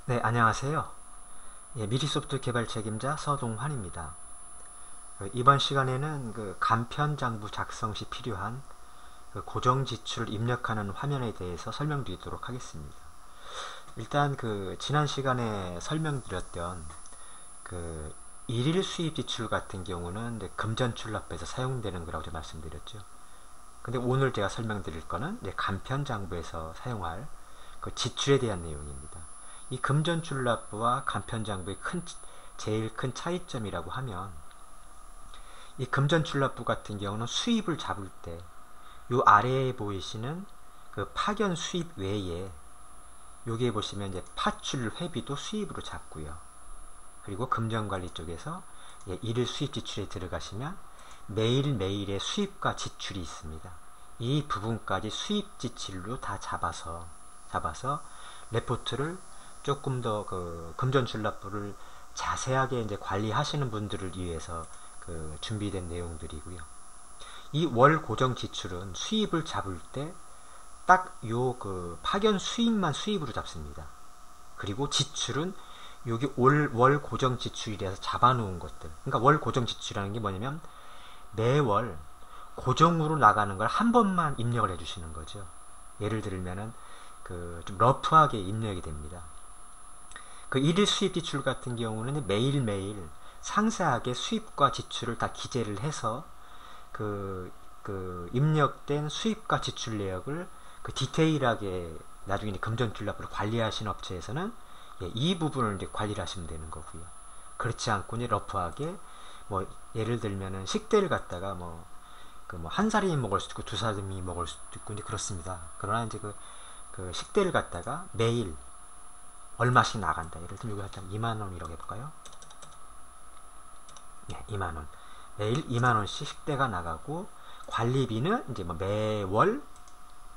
네, 안녕하세요. 예, 미리소프트 개발 책임자 서동환입니다. 이번 시간에는 간편 장부 작성 시 필요한 고정 지출을 입력하는 화면에 대해서 설명드리도록 하겠습니다. 일단 지난 시간에 설명드렸던 일일 수입 지출 같은 경우는 금전출납부에서 사용되는 거라고 제가 말씀드렸죠. 근데 오늘 제가 설명드릴 거는 간편 장부에서 사용할 지출에 대한 내용입니다. 이 금전출납부와 간편장부의 제일 큰 차이점이라고 하면, 이 금전출납부 같은 경우는 수입을 잡을 때 요 아래에 보이시는 파견 수입 외에 여기에 보시면 이제 파출 회비도 수입으로 잡고요. 그리고 금전관리 쪽에서 일일 수입 지출에 들어가시면 매일매일의 수입과 지출이 있습니다. 이 부분까지 수입 지출로 다 잡아서 레포트를 조금 더 금전출납부를 자세하게 이제 관리하시는 분들을 위해서 준비된 내용들이고요. 이 월 고정 지출은 수입을 잡을 때 딱 요 파견 수입만 수입으로 잡습니다. 그리고 지출은 여기 월 고정 지출이라서 잡아놓은 것들. 그러니까 월 고정 지출이라는 게 뭐냐면 매월 고정으로 나가는 걸 한 번만 입력을 해주시는 거죠. 예를 들면은 좀 러프하게 입력이 됩니다. 일일 수입 지출 같은 경우는 매일매일 상세하게 수입과 지출을 다 기재를 해서 입력된 수입과 지출 내역을 디테일하게 나중에 금전출납부를 관리하시는 업체에서는 이 부분을 이제 관리를 하시면 되는 거고요. 그렇지 않고 이제 러프하게 예를 들면은 식대를 갖다가 한 사람이 먹을 수도 있고 두 사람이 먹을 수도 있고 이제 그렇습니다. 그러나 이제 식대를 갖다가 매일 얼마씩 나간다. 예를 들면 여기 일단 2만원이라고 해볼까요? 네, 2만원. 매일 2만원씩 식대가 나가고, 관리비는 이제 매월,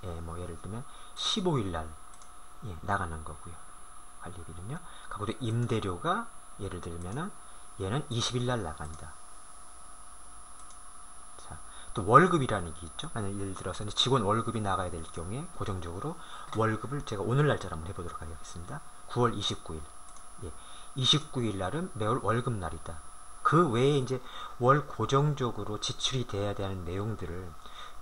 예를 들면 15일날, 나가는 거고요. 관리비는요. 그리고 임대료가, 예를 들면은, 얘는 20일날 나간다. 자, 또 월급이라는 게 있죠. 예를 들어서 직원 월급이 나가야 될 경우에, 고정적으로 월급을 제가 오늘 날짜로 한번 해보도록 하겠습니다. 9월 29일. 29일 날은 매월 월급날이다. 그 외에 이제 월 고정적으로 지출이 돼야 되는 내용들을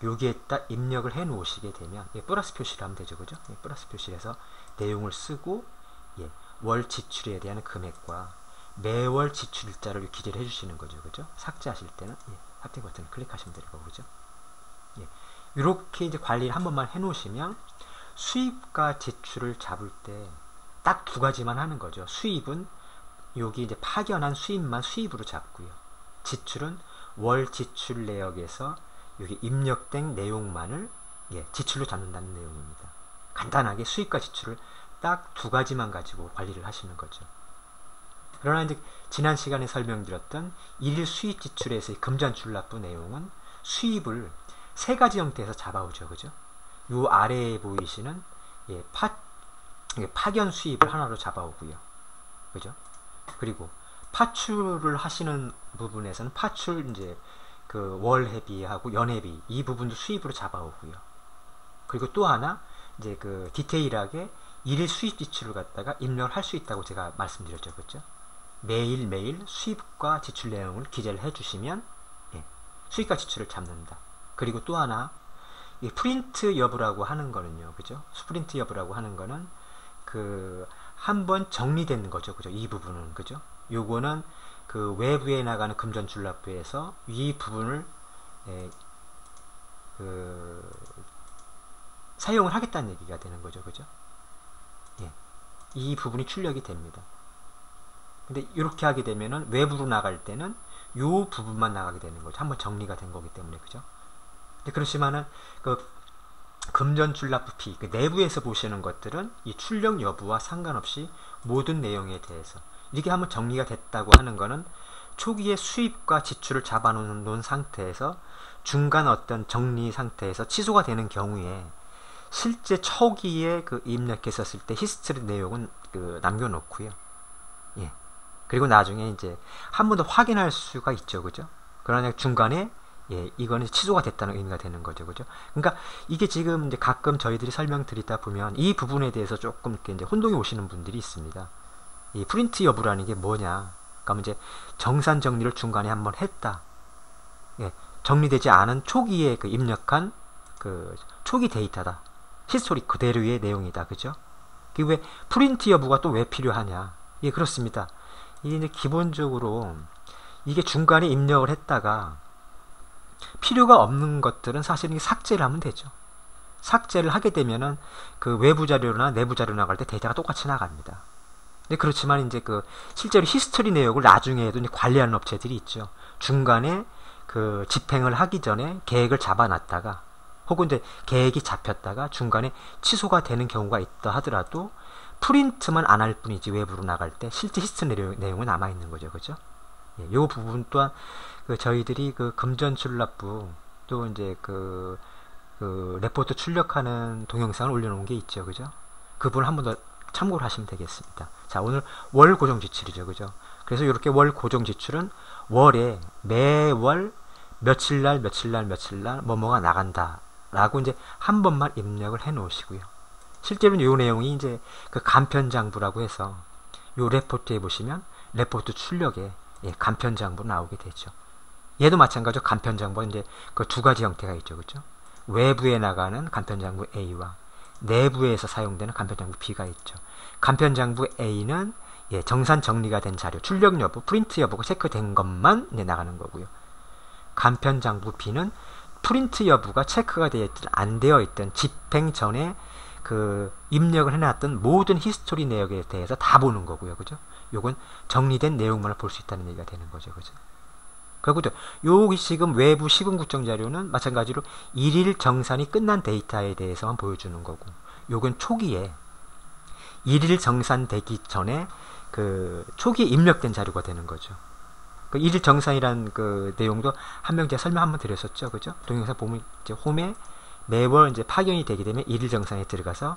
여기에다 입력을 해 놓으시게 되면, 플러스 표시를 하면 되죠. 그죠? 플러스 표시를 해서 내용을 쓰고, 월 지출에 대한 금액과 매월 지출 일자를 기재를 해 주시는 거죠. 그죠? 삭제하실 때는, 삭제 버튼을 클릭하시면 되는 거고, 그죠? 이렇게 이제 관리를 한 번만 해 놓으시면, 수입과 지출을 잡을 때 딱 두 가지만 하는 거죠. 수입은 여기 이제 파견한 수입만 수입으로 잡고요. 지출은 월 지출 내역에서 여기 입력된 내용만을 지출로 잡는다는 내용입니다. 간단하게 수입과 지출을 딱 두 가지만 가지고 관리를 하시는 거죠. 그러나 이제 지난 시간에 설명드렸던 일일 수입 지출에서의 금전출납부 내용은 수입을 세 가지 형태에서 잡아오죠. 그죠? 요 아래에 보이시는 파견 수입을 하나로 잡아오고요. 그죠? 그리고 파출을 하시는 부분에서는 파출 이제 월회비하고 연회비 이 부분도 수입으로 잡아오고요. 그리고 또 하나 이제 디테일하게 일일 수입 지출을 갖다가 입력을 할 수 있다고 제가 말씀드렸죠. 그렇죠? 매일매일 수입과 지출 내용을 기재를 해주시면 수입과 지출을 잡는다. 그리고 또 하나 프린트 여부라고 하는 거는요. 그죠? 프린트 여부라고 하는 거는 한번 정리되는 거죠. 그죠? 이 부분은. 그죠? 요거는 외부에 나가는 금전출납부에서 이 부분을 사용을 하겠다는 얘기가 되는 거죠. 그죠? 이 부분이 출력이 됩니다. 근데 이렇게 하게 되면은 외부로 나갈 때는 요 부분만 나가게 되는 거죠. 한번 정리가 된 거기 때문에. 그죠? 근데 그렇지만은 금전출납부피 내부에서 보시는 것들은 이 출력 여부와 상관없이 모든 내용에 대해서 이렇게 한번 정리가 됐다고 하는 거는 초기에 수입과 지출을 잡아놓은 상태에서 중간 어떤 정리 상태에서 취소가 되는 경우에 실제 초기에 입력했었을 때 히스토리 내용은 남겨놓고요. 그리고 나중에 이제 한 번 더 확인할 수가 있죠. 그죠? 그러나 중간에 예, 이거는 취소가 됐다는 의미가 되는 거죠. 그죠? 그러니까 이게 지금 이제 가끔 저희들이 설명드리다 보면 이 부분에 대해서 조금 이렇게 이제 혼동이 오시는 분들이 있습니다. 이 프린트 여부라는 게 뭐냐? 그러면 이제 정산 정리를 중간에 한번 했다. 예, 정리되지 않은 초기에 그 입력한 그 초기 데이터다. 히스토리 그대로의 내용이다. 그죠? 그 왜 프린트 여부가 또 왜 필요하냐? 예, 그렇습니다. 이게 이제 기본적으로 이게 중간에 입력을 했다가 필요가 없는 것들은 사실은 삭제를 하면 되죠. 삭제를 하게 되면은 그 외부 자료나 내부 자료 나갈 때 데이터가 똑같이 나갑니다. 근데 그렇지만 이제 그 실제로 히스토리 내역을 나중에도 이제 관리하는 업체들이 있죠. 중간에 그 집행을 하기 전에 계획을 잡아놨다가 혹은 이제 계획이 잡혔다가 중간에 취소가 되는 경우가 있다 하더라도 프린트만 안 할 뿐이지 외부로 나갈 때 실제 히스토리 내용은 남아 있는 거죠. 그죠? 예, 요 부분 또한 그 저희들이 그 금전출납부 또 이제 그 레포트 출력하는 동영상을 올려놓은 게 있죠. 그죠? 그 부분 한 번 더 참고를 하시면 되겠습니다. 자, 오늘 월 고정 지출이죠. 그죠? 그래서 이렇게 월 고정 지출은 월에 매월 며칠 날 뭐뭐가 나간다 라고 이제 한 번만 입력을 해 놓으시고요. 실제로는 이 내용이 이제 그 간편장부라고 해서 요 레포트에 보시면 레포트 출력에 예, 간편장부로 나오게 되죠. 얘도 마찬가지로 간편장부가 이제 그 두 가지 형태가 있죠. 그죠? 외부에 나가는 간편장부 A와 내부에서 사용되는 간편장부 B가 있죠. 간편장부 A는 예, 정산 정리가 된 자료, 출력 여부, 프린트 여부가 체크된 것만 이제 나가는 거고요. 간편장부 B는 프린트 여부가 체크가 되어 있든 안 되어 있든 집행 전에 그 입력을 해놨던 모든 히스토리 내역에 대해서 다 보는 거고요. 그죠? 요건 정리된 내용만을 볼 수 있다는 얘기가 되는 거죠. 그죠? 그리고 여기 지금 외부 시금 국정 자료는 마찬가지로 일일 정산이 끝난 데이터에 대해서만 보여주는 거고, 요건 초기에 일일 정산되기 전에 그 초기에 입력된 자료가 되는 거죠. 그 일일 정산이란 그 내용도 한 명 제가 설명 한번 드렸었죠. 그죠? 동영상 보면 이제 홈에 매월 이제 파견이 되게 되면 일일 정산에 들어가서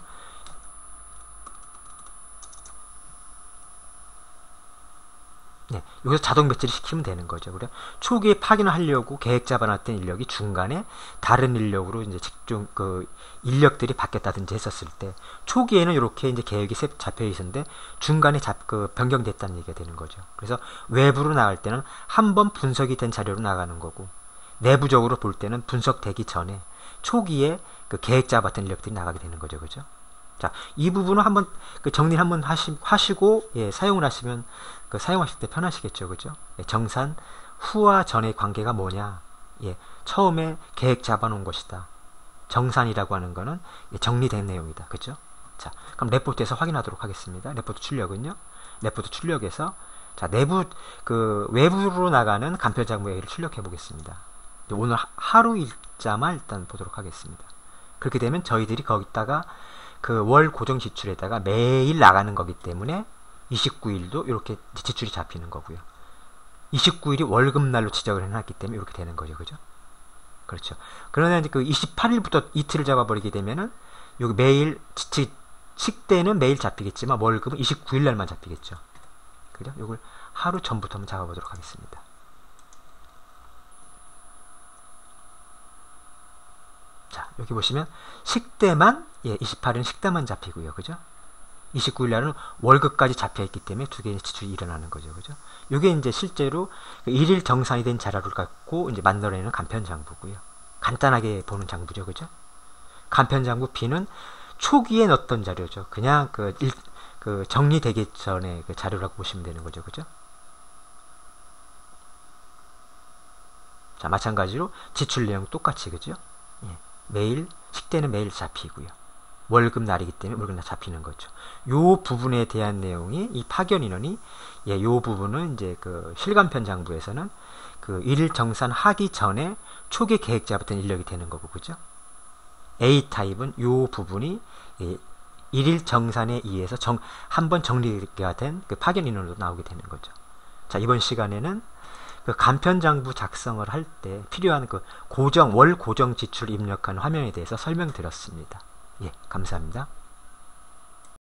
네, 여기서 자동 배치를 시키면 되는 거죠. 그래 초기에 파견을 하려고 계획 잡아놨던 인력이 중간에 다른 인력으로 이제 직종 그 인력들이 바뀌었다든지 했었을 때 초기에는 이렇게 이제 계획이 잡혀 있었는데 중간에 그 변경됐다는 얘기가 되는 거죠. 그래서 외부로 나갈 때는 한번 분석이 된 자료로 나가는 거고 내부적으로 볼 때는 분석되기 전에 초기에 그 계획 잡았던 인력들이 나가게 되는 거죠. 그죠? 자, 이 부분을 한번 그 정리를 한번 하시고 예, 사용을 하시면 그 사용하실 때 편하시겠죠. 그죠? 예, 정산 후와 전의 관계가 뭐냐? 예, 처음에 계획 잡아놓은 것이다. 정산이라고 하는 거는 예, 정리된 내용이다. 그죠? 자, 그럼 레포트에서 확인하도록 하겠습니다. 레포트 출력은요. 레포트 출력에서 자, 내부 그 외부로 나가는 간편장부 A를 출력해 보겠습니다. 오늘 하루 일자만 일단 보도록 하겠습니다. 그렇게 되면 저희들이 거기다가 그 월 고정 지출에다가 매일 나가는 거기 때문에 29일도 이렇게 지출이 잡히는 거고요. 29일이 월급날로 지정을 해놨기 때문에 이렇게 되는 거죠. 그죠? 그렇죠. 그러나 이제 그 28일부터 이틀을 잡아버리게 되면은 여기 매일 식대는 매일 잡히겠지만 월급은 29일 날만 잡히겠죠. 그죠? 이걸 하루 전부터 한번 잡아보도록 하겠습니다. 자, 여기 보시면 식대만 예, 28일은 식대만 잡히고요. 그죠? 29일 날은 월급까지 잡혀 있기 때문에 두 개의 지출이 일어나는 거죠. 그죠? 이게 이제 실제로 일일 정산이 된 자료를 갖고 이제 만들어내는 간편장부고요. 간단하게 보는 장부죠. 그죠? 간편장부 B는 초기에 넣었던 자료죠. 그냥 그 정리되기 전에 그 자료라고 보시면 되는 거죠. 그죠? 자, 마찬가지로 지출 내용 똑같이 그죠? 예, 매일 식대는 매일 잡히고요. 월급 날이기 때문에 월급 날 잡히는 거죠. 요 부분에 대한 내용이 이 파견 인원이 예, 요 부분은 이제 그 실간편 장부에서는 그 일일 정산 하기 전에 초기 계획 잡았던 인력이 되는 거고 그죠? A 타입은 요 부분이 예, 일일 정산에 의해서 한번 정리가 된 그 파견 인원으로 나오게 되는 거죠. 자, 이번 시간에는 그 간편 장부 작성을 할 때 필요한 그 월 고정 지출 입력한 화면에 대해서 설명드렸습니다. 예, 감사합니다.